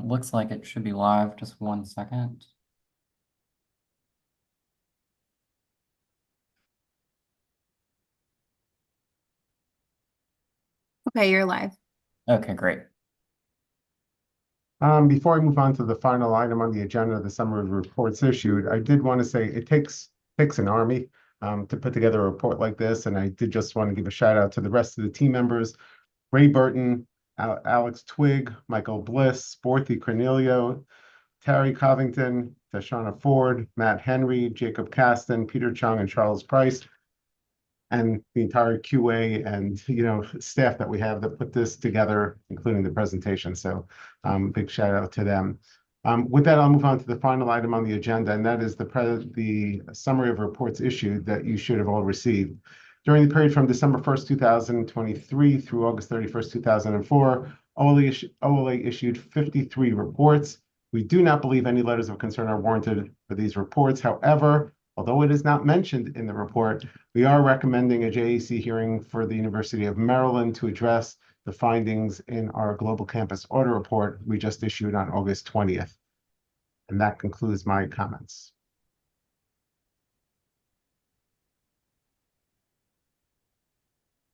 It looks like it should be live. Just 1 second. Okay, you're live. Okay, great. Before I move on to the final item on the agenda, the summary of reports issued, I did want to say it takes an army to put together a report like this, and I did just want to give a shout out to the rest of the team members: Ray Burton, Alex Twigg, Michael Bliss, Sporthy Cornelio, Terry Covington, Tashana Ford, Matt Henry, Jacob Caston, Peter Chung, and Charles Price, and the entire QA and staff that we have that put this together, including the presentation. So big shout out to them. With that, I'll move on to the final item on the agenda, and that is the summary of reports issued that you should have all received. During the period from December 1st, 2023 through August 31st, 2004, OLA issued 53 reports. We do not believe any letters of concern are warranted for these reports. However, although it is not mentioned in the report, we are recommending a JAC hearing for the University of Maryland to address the findings in our Global Campus Audit Report we just issued on August 20th. And that concludes my comments.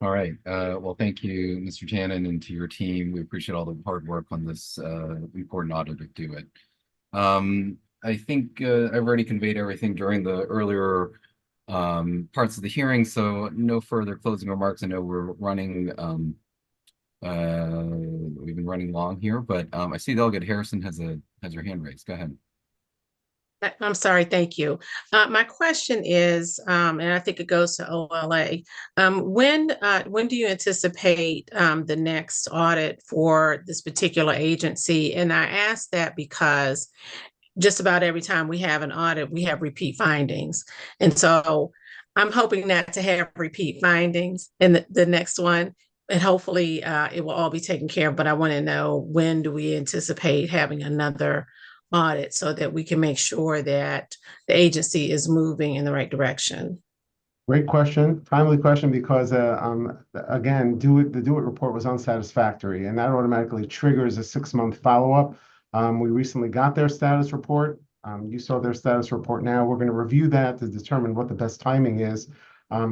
All right. Well, thank you, Mr. Tannen, and to your team. We appreciate all the hard work on this important audit of Do It. I think I've already conveyed everything during the earlier parts of the hearing, so no further closing remarks. I know we're running, we've been running long here, but I see Delegate Harrison has her hand raised. Go ahead. I'm sorry, thank you. My question is, and I think it goes to OLA, when do you anticipate the next audit for this particular agency? And I ask that because just about every time we have an audit, we have repeat findings. And so I'm hoping not to have repeat findings in the next one. And hopefully it will all be taken care of. But I want to know, when do we anticipate having another audit so that we can make sure that the agency is moving in the right direction? Great question, timely question, because again, the Do It report was unsatisfactory, and that automatically triggers a 6-month follow-up. We recently got their status report. You saw their status report now. We're going to review that to determine what the best timing is.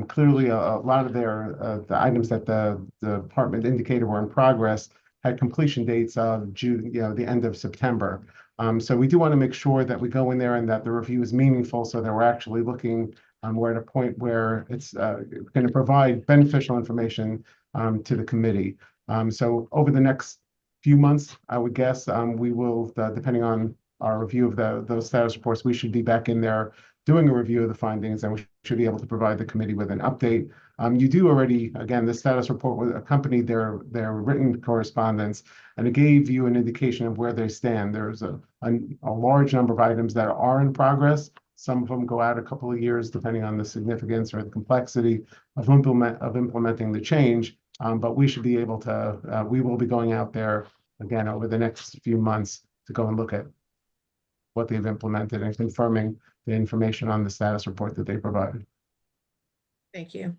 Clearly, a lot of the items that the department indicated were in progress had completion dates of June, the end of September. So we do want to make sure that we go in there and that the review is meaningful, so that we're actually looking, we're at a point where it's going to provide beneficial information to the committee. So over the next few months, I would guess, we will, depending on our review of those status reports, we should be back in there doing a review of the findings, and we should be able to provide the committee with an update. You do already, again, the status report accompanied their written correspondence, and it gave you an indication of where they stand. There's a large number of items that are in progress. Some of them go out a couple of years, depending on the significance or the complexity of implementing the change. But we should be able to, we will be going out there again over the next few months to go and look at what they've implemented and confirming the information on the status report that they provided. Thank you.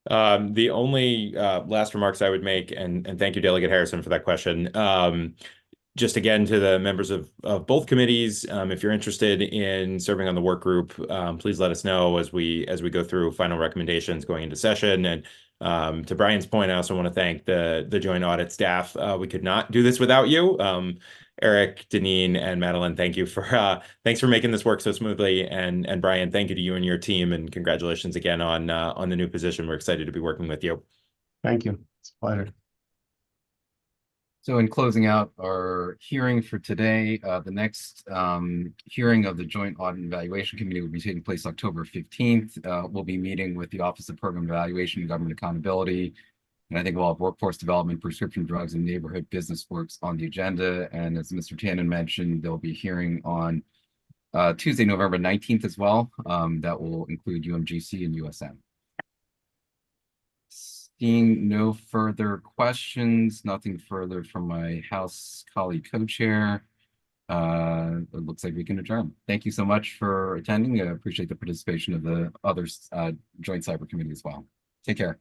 The only last remarks I would make, and thank you, Delegate Harrison, for that question. Just again, to the members of both committees, if you're interested in serving on the work group, please let us know as we go through final recommendations going into session. And to Brian's point, I also want to thank the joint audit staff. We could not do this without you. Eric, Deneen, and Madeline, thank you for thanks for making this work so smoothly. And Brian, thank you to you and your team, and congratulations again on the new position. We're excited to be working with you. Thank you. It's a pleasure. So in closing out our hearing for today, the next hearing of the Joint Audit and Evaluation Committee will be taking place October 15th. We'll be meeting with the Office of Program Evaluation and Government Accountability. And I think we'll have workforce development, prescription drugs, and neighborhood business works on the agenda. And as Mr. Tannen mentioned, there'll be a hearing on Tuesday, November 19th as well. That will include UMGC and USM. Seeing no further questions, nothing further from my House colleague co-chair, it looks like we can adjourn. Thank you so much for attending. I appreciate the participation of the other joint cyber committee as well. Take care.